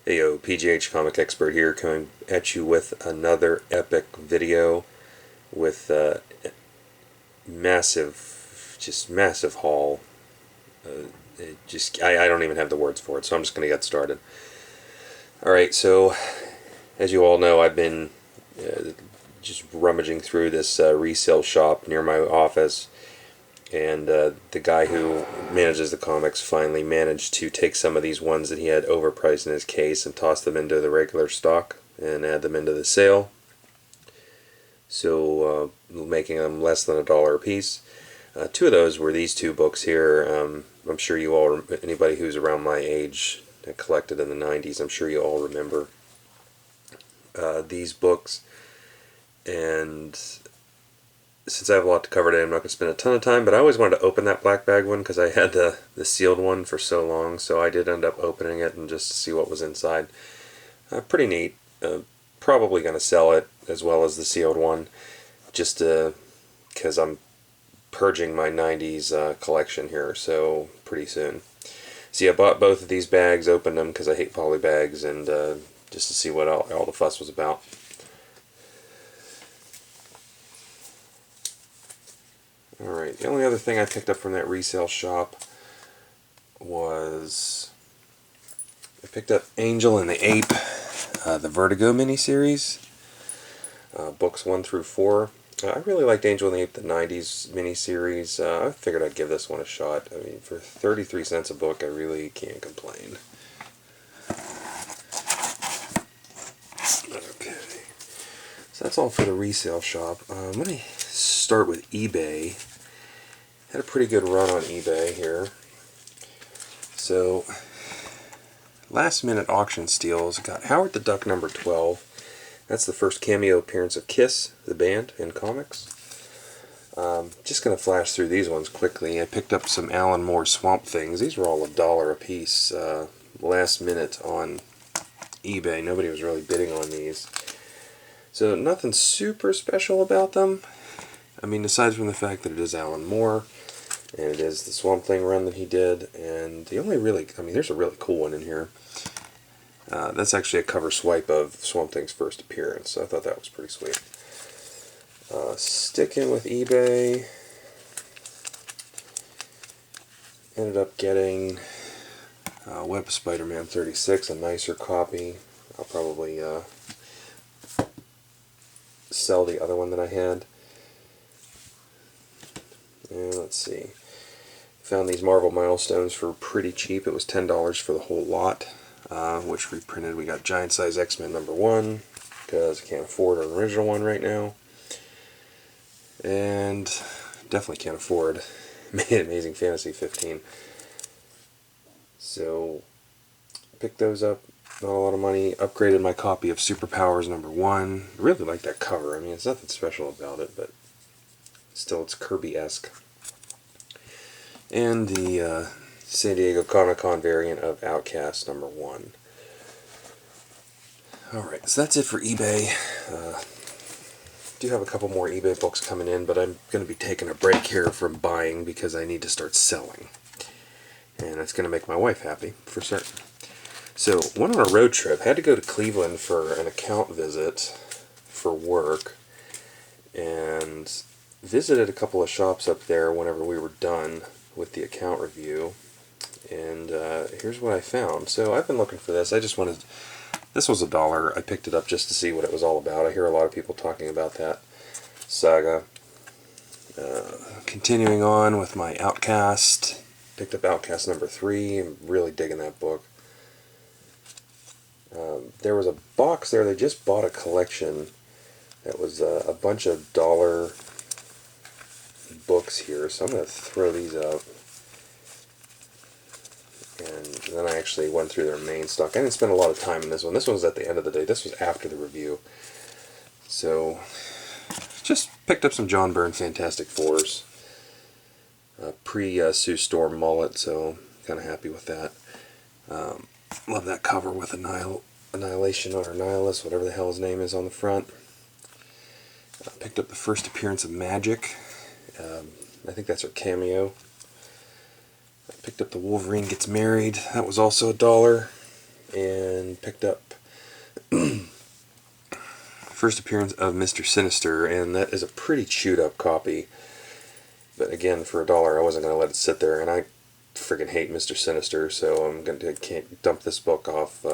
Hey yo, PGH Comic Expert here, coming at you with another epic video with massive haul. I don't even have the words for it, so I'm just going to get started. Alright, so as you all know, I've been just rummaging through this resale shop near my office, and the guy who manages the comics finally managed to take some of these ones that he had overpriced in his case and toss them into the regular stock and add them into the sale, so making them less than $1 a piece. Two of those were these two books here. I'm sure you all, anybody who's around my age that collected in the 90s, I'm sure you all remember these books. And since I have a lot to cover today, I'm not going to spend a ton of time, but I always wanted to open that black bag one because I had the sealed one for so long, so I did end up opening it and just to see what was inside. Pretty neat. Probably going to sell it as well as the sealed one, just because I'm purging my 90s collection here, so pretty soon. See, I bought both of these bags, opened them because I hate poly bags, and just to see what all the fuss was about. Alright, the only other thing I picked up from that resale shop was I picked up Angel and the Ape, the Vertigo miniseries, books 1 through 4. I really liked Angel and the Ape, the 90s miniseries. I figured I'd give this one a shot. I mean, for 33 cents a book, I really can't complain. Okay, so that's all for the resale shop. Let me start with eBay. Had a pretty good run on eBay here. So, last minute auction steals. Got Howard the Duck number 12. That's the first cameo appearance of Kiss, the band, in comics. Just going to flash through these ones quickly. I picked up some Alan Moore Swamp Things. These were all $1 a piece. Last minute on eBay. Nobody was really bidding on these. So nothing super special about them. I mean, aside from the fact that it is Alan Moore, and it is the Swamp Thing run that he did, and the only really, I mean, there's a really cool one in here. That's actually a cover swipe of Swamp Thing's first appearance, so I thought that was pretty sweet. Sticking with eBay, ended up getting Web of Spider-Man 36, a nicer copy. I'll probably sell the other one that I had. And let's see. Found these Marvel Milestones for pretty cheap. It was $10 for the whole lot, which reprinted. We got Giant Size X-Men number 1, because I can't afford an original one right now. And definitely can't afford Amazing Fantasy 15. So, picked those up. Not a lot of money. Upgraded my copy of Superpowers number 1. Really like that cover. I mean, it's nothing special about it, but still, it's Kirby-esque. And the San Diego Comic-Con variant of Outcast number 1. Alright, so that's it for eBay. Do have a couple more eBay books coming in, but I'm going to be taking a break here from buying because I need to start selling. And that's going to make my wife happy, for certain. So, went on a road trip. Had to go to Cleveland for an account visit for work. And visited a couple of shops up there whenever we were done with the account review, and here's what I found. So I've been looking for this. I just wanted, this was $1. I picked it up just to see what it was all about. I hear a lot of people talking about that saga. Continuing on with my Outcast, picked up Outcast number 3. I'm really digging that book. There was a box there. They just bought a collection that was a bunch of dollar books here, so I'm going to throw these out. And then I actually went through their main stock. I didn't spend a lot of time in this one. This one was at the end of the day. This was after the review. So, just picked up some John Byrne Fantastic Fours. Pre-Sue Storm mullet, so kind of happy with that. Love that cover with Annihilation or Nihilus, whatever the hell his name is, on the front. Picked up the first appearance of Magic. I think that's her cameo. I picked up the Wolverine Gets Married. That was also $1. and picked up first appearance of Mr. Sinister, and that is a pretty chewed up copy. But again, for $1, I wasn't going to let it sit there, and I freaking hate Mr. Sinister, so can't dump this book off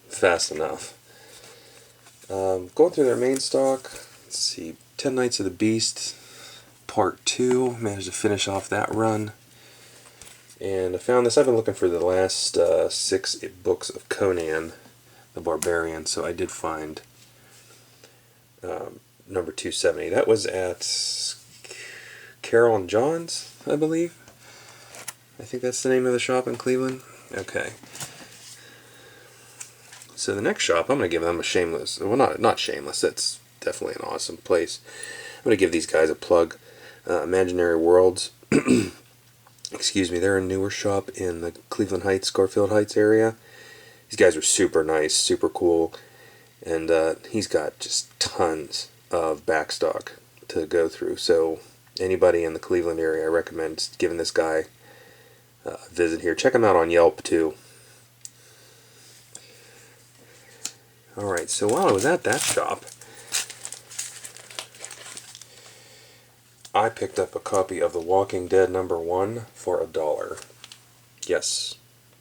fast enough. Going through their main stock, let's see, 10 Nights of the Beast, Part 2, managed to finish off that run. And I found this, I've been looking for the last 6 books of Conan the Barbarian, so I did find number 270. That was at Carol and John's, I believe. I think that's the name of the shop in Cleveland. Okay. So the next shop, I'm going to give them a shameless, well, not shameless, that's definitely an awesome place. I'm going to give these guys a plug. Imaginary Worlds. Excuse me, they're a newer shop in the Cleveland Heights, Garfield Heights area. These guys are super nice, super cool, and he's got just tons of backstock to go through. So anybody in the Cleveland area, I recommend giving this guy a visit here. Check him out on Yelp too. Alright, so while I was at that shop, I picked up a copy of The Walking Dead #1 for $1. Yes,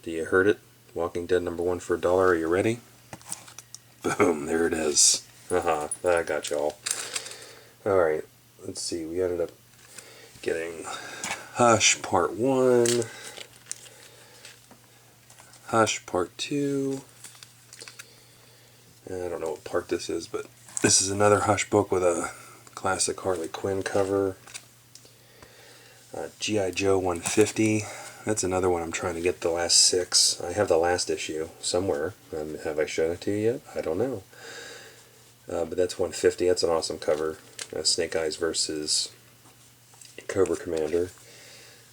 you heard it. Walking Dead #1 for $1. Are you ready? Boom, there it is. Haha, I got y'all. Alright, let's see. We ended up getting Hush Part 1, Hush Part 2. I don't know what part this is, but this is another Hush book with a classic Harley Quinn cover. G.I. Joe 150. That's another one I'm trying to get the last 6. I have the last issue somewhere. Have I shown it to you yet? I don't know. But that's 150. That's an awesome cover. Snake Eyes versus Cobra Commander.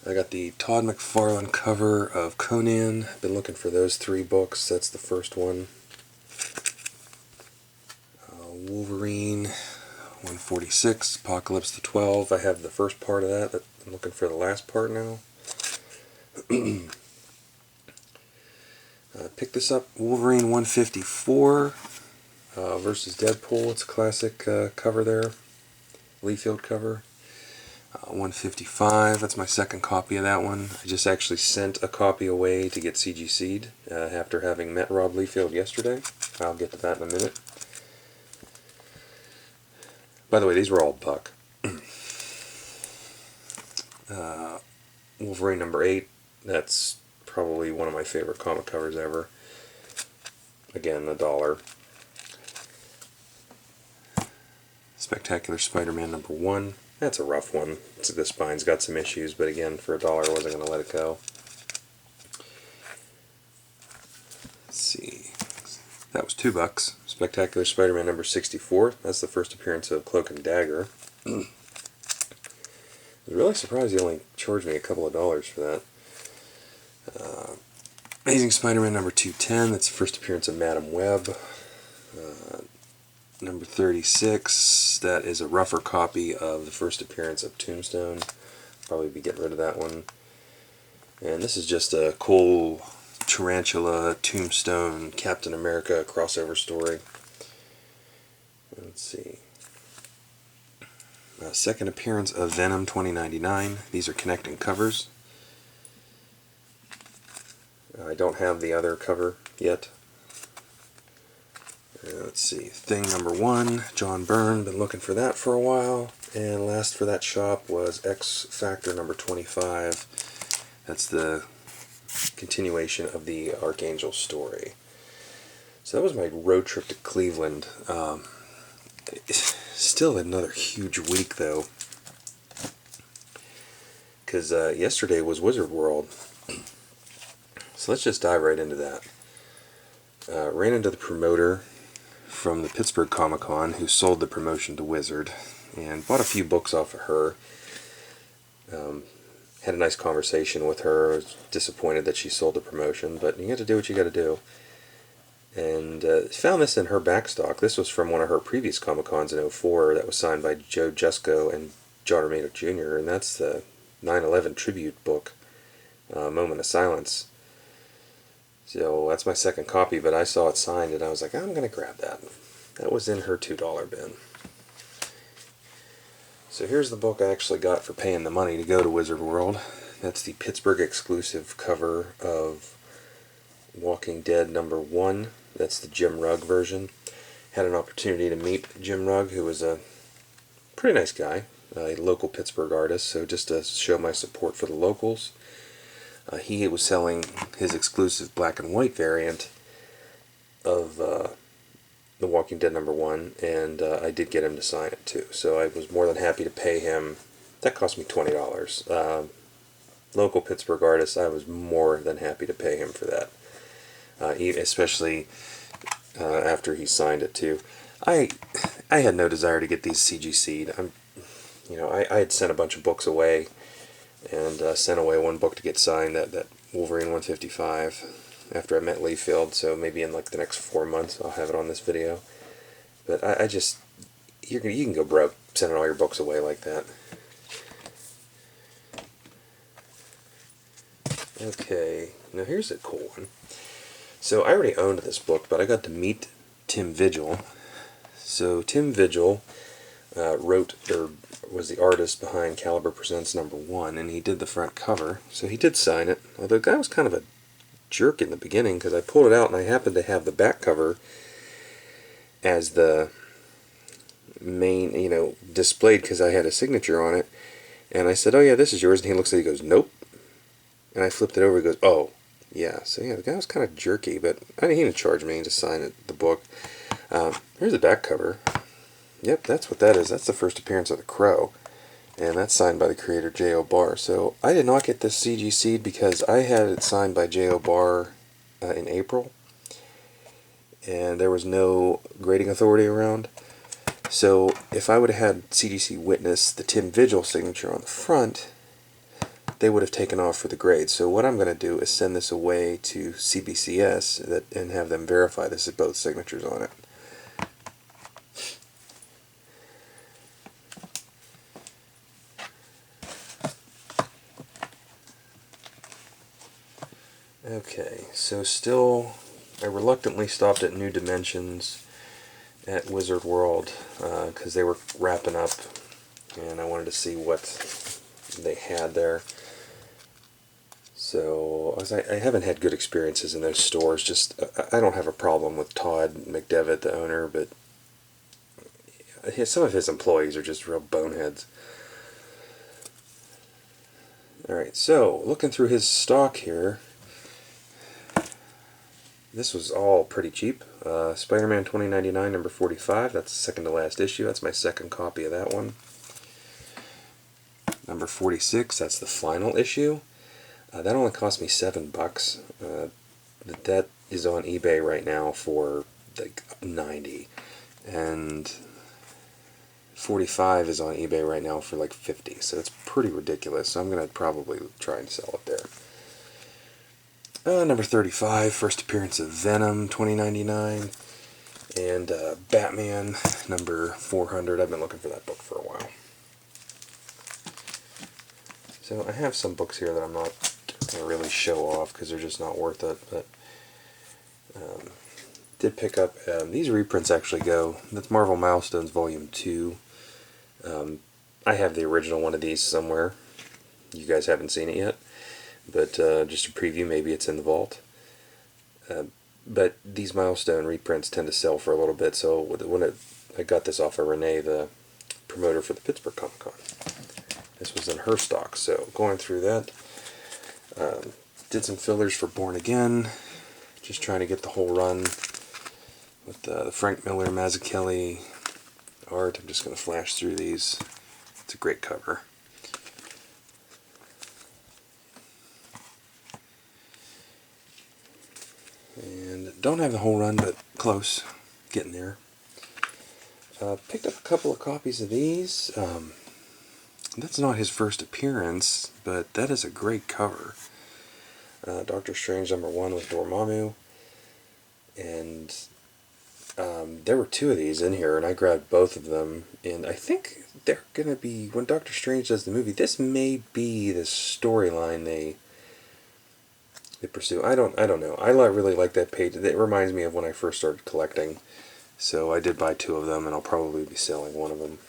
I got the Todd McFarlane cover of Conan. I've been looking for those 3 books. That's the first one. Wolverine 146, Apocalypse the 12. I have the first part of that. I'm looking for the last part now. Picked this up, Wolverine 154 versus Deadpool. It's a classic cover there. Leafield cover. 155, that's my second copy of that one. I just actually sent a copy away to get CGC'd after having met Rob Liefeld yesterday. I'll get to that in a minute. By the way, these were all buck. Wolverine #8, that's probably one of my favorite comic covers ever. Again, $1. Spectacular Spider-Man #1. That's a rough one. The spine's got some issues, but again, for $1, I wasn't going to let it go. Let's see. That was $2. Spectacular Spider-Man #64. That's the first appearance of Cloak and Dagger. I was really surprised he only charged me a couple of dollars for that. Amazing Spider-Man #210. That's the first appearance of Madam Web. Number 36. That is a rougher copy of the first appearance of Tombstone. Probably be getting rid of that one. And this is just a cool Tarantula, Tombstone, Captain America crossover story. Let's see. Second appearance of Venom 2099. These are connecting covers. I don't have the other cover yet. Let's see. Thing #1, John Byrne. Been looking for that for a while. And last for that shop was X Factor #25. That's the continuation of the Archangel story. So that was my road trip to Cleveland. Still another huge week though, because yesterday was Wizard World. So let's just dive right into that. Ran into the promoter from the Pittsburgh Comic-Con who sold the promotion to Wizard, and bought a few books off of her. Had a nice conversation with her. I was disappointed that she sold the promotion, but you got to do what you got to do. And found this in her backstock. This was from one of her previous Comic-Cons in '04 that was signed by Joe Jusko and John Romita Jr., and that's the 9/11 tribute book, Moment of Silence. So that's my second copy, but I saw it signed and I was like, I'm going to grab that. That was in her $2 bin. So here's the book I actually got for paying the money to go to Wizard World. That's the Pittsburgh exclusive cover of Walking Dead #1. That's the Jim Rugg version. Had an opportunity to meet Jim Rugg, who was a pretty nice guy, a local Pittsburgh artist, so just to show my support for the locals. He was selling his exclusive black and white variant of The Walking Dead #1, and I did get him to sign it too. So I was more than happy to pay him. That cost me $20. Local Pittsburgh artist, I was more than happy to pay him for that. Especially after he signed it too. I had no desire to get these CGC'd. I had sent a bunch of books away, and sent away one book to get signed, that Wolverine 155, after I met Leafield. So maybe in like the next 4 months I'll have it on this video. But I just, you can go broke sending all your books away like that. Okay, now here's a cool one. So I already owned this book, but I got to meet Tim Vigil. So Tim Vigil was the artist behind Caliber Presents #1, and he did the front cover. So he did sign it. Although the guy was kind of a jerk in the beginning, because I pulled it out and I happened to have the back cover as the main, displayed, because I had a signature on it. And I said, "Oh yeah, this is yours." And he looks at it, he goes, "Nope." And I flipped it over, he goes, "Oh, yeah." So yeah, the guy was kind of jerky, but he didn't charge me to sign the book. Here's the back cover. Yep, that's what that is. That's the first appearance of the Crow. And that's signed by the creator, J.O. Barr. So I did not get this CGC'd because I had it signed by J.O. Barr in April. And there was no grading authority around. So if I would have had CGC witness the Tim Vigil signature on the front, they would have taken off for the grade. So what I'm going to do is send this away to CBCS and have them verify this is both signatures on it. Okay, so still, I reluctantly stopped at New Dimensions at Wizard World because they were wrapping up, and I wanted to see what they had there. So I haven't had good experiences in those stores. Just I don't have a problem with Todd McDevitt, the owner, but some of his employees are just real boneheads. Alright, so looking through his stock here, this was all pretty cheap. Spider-Man 2099 #45, that's the second to last issue. That's my second copy of that one. #46, that's the final issue. That only cost me $7. That is on eBay right now for like $90, and 45 is on eBay right now for like $50. So it's pretty ridiculous. So I'm gonna probably try and sell it there. #35, first appearance of Venom 2099, and Batman #400. I've been looking for that book for a while. So I have some books here that I'm not going to really show off because they're just not worth it, but did pick up, these reprints actually go, that's Marvel Milestones Volume 2. I have the original one of these somewhere. You guys haven't seen it yet, but just a preview, maybe it's in the vault. But these Milestone reprints tend to sell for a little bit, so when I got this off of Renee, the promoter for the Pittsburgh Comic Con. This was in her stock, so going through that. Did some fillers for Born Again, just trying to get the whole run with the Frank Miller Mazzucchelli art. I'm just going to flash through these. It's a great cover. And don't have the whole run, but close, getting there. Picked up a couple of copies of these. That's not his first appearance, but that is a great cover. Doctor Strange #1 with Dormammu, and there were two of these in here, and I grabbed both of them, and I think they're going to be, when Doctor Strange does the movie, this may be the storyline they They pursue. I don't know. Really like that page. It reminds me of when I first started collecting. So I did buy 2 of them, and I'll probably be selling one of them.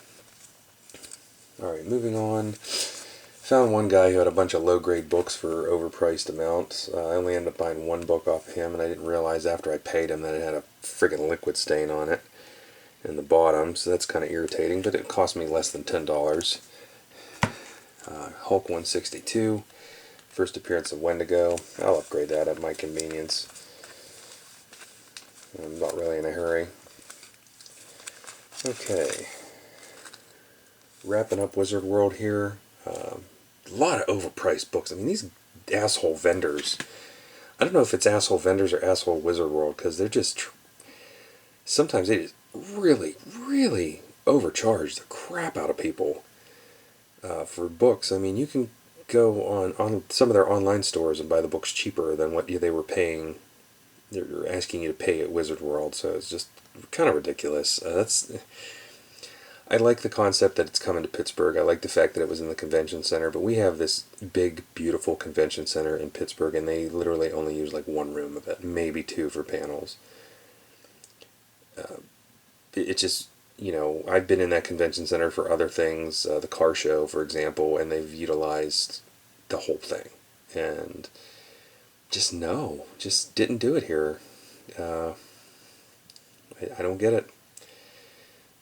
Alright, moving on. Found one guy who had a bunch of low-grade books for overpriced amounts. I only ended up buying 1 book off of him, and I didn't realize after I paid him that it had a friggin' liquid stain on it in the bottom, so that's kind of irritating, but it cost me less than $10. Hulk 162, first appearance of Wendigo. I'll upgrade that at my convenience. I'm not really in a hurry. Okay. Wrapping up Wizard World here. A lot of overpriced books. I mean, these asshole vendors. I don't know if it's asshole vendors or asshole Wizard World, because they're just... sometimes they just really, really overcharge the crap out of people for books. I mean, you can go on some of their online stores and buy the books cheaper than what they were paying. They're asking you to pay at Wizard World, so it's just kind of ridiculous. I like the concept that it's coming to Pittsburgh. I like the fact that it was in the convention center, but we have this big, beautiful convention center in Pittsburgh, and they literally only use like 1 room of it, maybe 2 for panels. It just, I've been in that convention center for other things, the car show, for example, and they've utilized the whole thing. And just didn't do it here. I don't get it.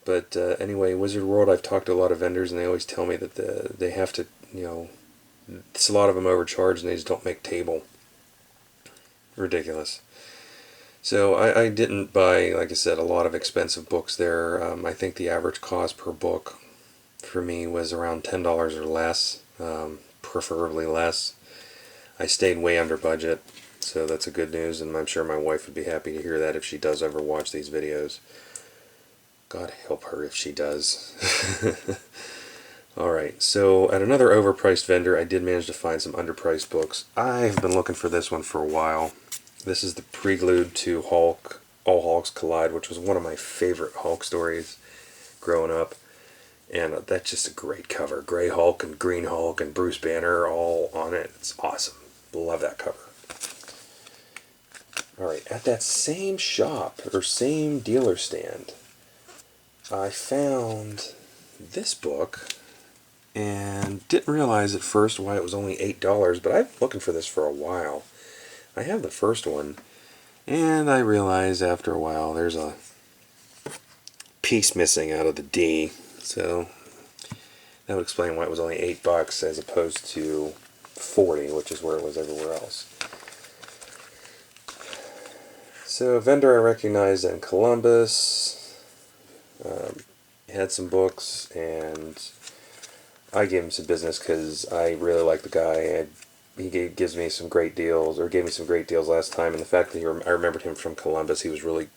But anyway, Wizard World, I've talked to a lot of vendors, and they always tell me that they have to, it's a lot of them overcharged, and they just don't make table. Ridiculous. So I didn't buy, like I said, a lot of expensive books there. I think the average cost per book for me was around $10 or less, preferably less. I stayed way under budget, so that's a good news, and I'm sure my wife would be happy to hear that if she does ever watch these videos. God help her if she does. Alright, so at another overpriced vendor, I did manage to find some underpriced books. I've been looking for this one for a while. This is the prelude to Hulk, All Hulks Collide, which was one of my favorite Hulk stories growing up. And that's just a great cover. Gray Hulk and Green Hulk and Bruce Banner all on it. It's awesome. Love that cover. Alright, at that same shop, or same dealer stand, I found this book, and didn't realize at first why it was only $8, but I've been looking for this for a while. I have the first one, and I realized after a while there's a piece missing out of the D, so that would explain why it was only $8 as opposed to 40, which is where it was everywhere else. So a vendor I recognized in Columbus had some books, and I gave him some business because I really like the guy. He gives me some great deals, or gave me some great deals last time, and the fact that I remembered him from Columbus, he was really,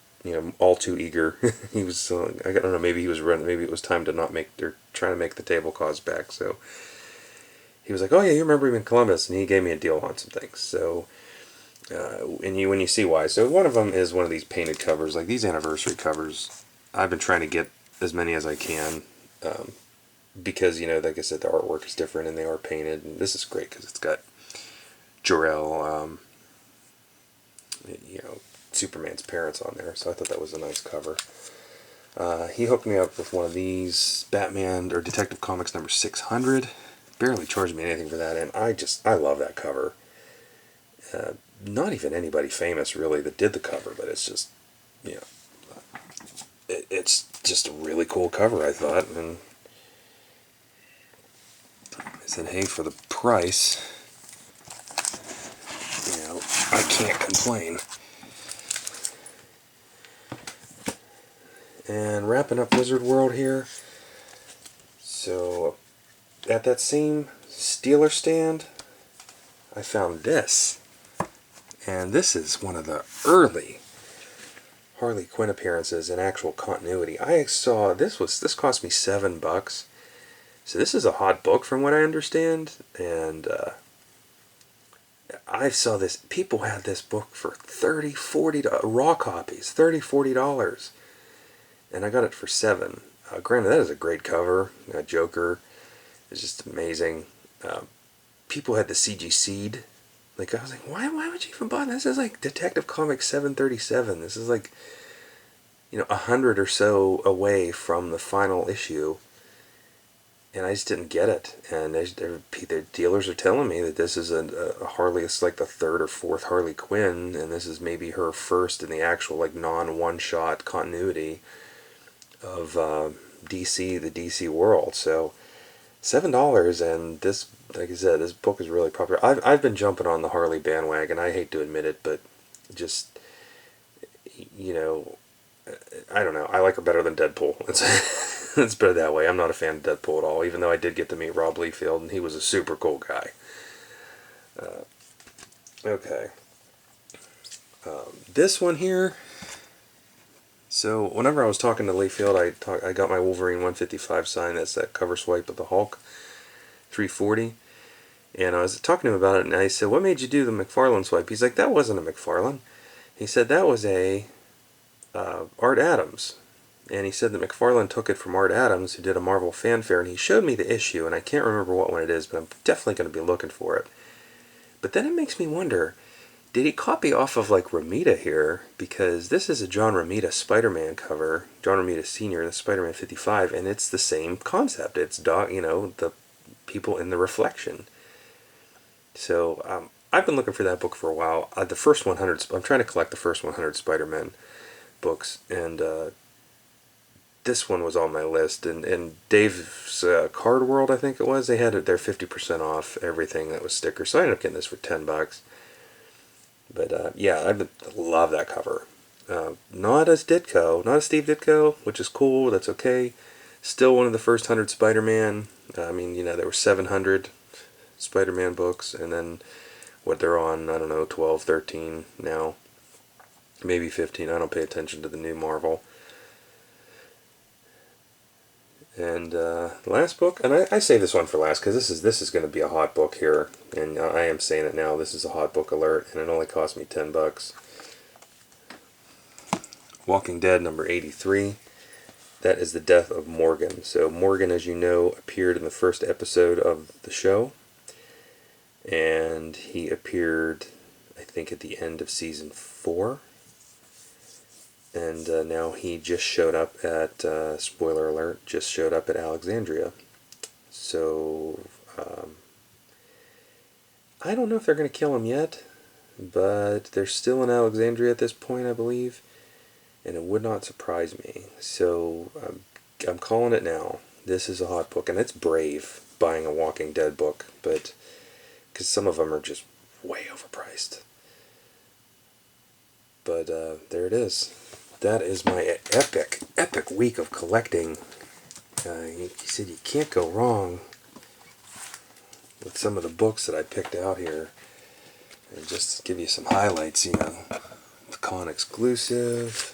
all too eager. He was, I don't know, maybe he was running, maybe it was time to not make, or trying to make the table cost back, so he was like, oh yeah, you remember him in Columbus, and he gave me a deal on some things, so, and when you see why. So one of them is one of these painted covers, like these anniversary covers. I've been trying to get as many as I can, because, like I said, the artwork is different, and they are painted, and this is great, because it's got Jor-El, Superman's parents on there, so I thought that was a nice cover. He hooked me up with one of these, Batman, or Detective Comics number 600, barely charged me anything for that, and I love that cover. Not even anybody famous, really, that did the cover, but it's just, it's just a really cool cover, I thought, and I said, hey, for the price, I can't complain. And wrapping up Wizard World here, so at that same Steeler stand, I found this, and this is one of the early Harley Quinn appearances in actual continuity. I saw this cost me $7, so this is a hot book from what I understand, and I saw this, people had this book for $30, $40, raw copies, $30, $40, and I got it for $7. Granted, that is a great cover. Joker is just amazing. People had the CG Seed Like, I was like, why would you even bother? This is like Detective Comics 737. This is like, 100 or so away from the final issue. And I just didn't get it. And the dealers are telling me that this is a Harley. It's like the third or fourth Harley Quinn, and this is maybe her first in the actual like non-one-shot continuity of DC, the DC world. So $7, and this, like I said, this book is really popular. I've been jumping on the Harley bandwagon. I hate to admit it, but just you know, I don't know. I like her better than Deadpool. It's better that way. I'm not a fan of Deadpool at all, even though I did get to meet Rob Liefeld, and he was a super cool guy. Okay. This one here. So whenever I was talking to Liefeld, I got my Wolverine 155 sign. That's that cover swipe of the Hulk 340. And I was talking to him about it, and I said, "What made you do the McFarlane swipe?" He's like, "That wasn't a McFarlane." He said, "That was a Art Adams." And he said that McFarlane took it from Art Adams, who did a Marvel fanfare, and he showed me the issue, and I can't remember what one it is, but I'm definitely going to be looking for it. But then it makes me wonder, did he copy off of like Romita here? Because this is a John Romita Spider-Man cover, John Romita Sr., the Spider-Man 55, and it's the same concept. It's the people in the reflection. So I've been looking for that book for a while. The first 100, I'm trying to collect the first 100 Spider-Man books, and this one was on my list. And Dave's Card World, I think it was, they had their 50% off everything that was stickers. So I ended up getting this for $10. But yeah, I love that cover. Not as Ditko, not a Steve Ditko, which is cool. That's okay. Still one of the first 100 Spider-Man. I mean, there were 700 Spider-Man books, and then what they're on, I don't know, 12, 13 now, maybe 15. I don't pay attention to the new Marvel. And last book, and I save this one for last because this is going to be a hot book here, and I am saying it now. This is a hot book alert, and it only cost me $10. Walking Dead number 83. That is the death of Morgan. So Morgan, as you know, appeared in the first episode of the show, and he appeared, I think, at the end of season 4. And now he just showed up at, spoiler alert, just showed up at Alexandria. So, I don't know if they're going to kill him yet, but they're still in Alexandria at this point, I believe, and it would not surprise me. So, I'm calling it now. This is a hot book, and it's brave buying a Walking Dead book, but because some of them are just way overpriced. But there it is. That is my epic week of collecting. He said you can't go wrong with some of the books that I picked out here. And just to give you some highlights, the con exclusive,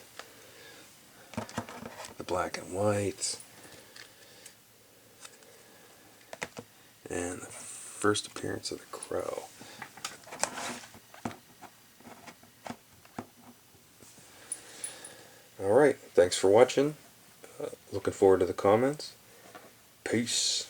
the black and white, and the first appearance of the Crow. Alright, thanks for watching. Looking forward to the comments. Peace.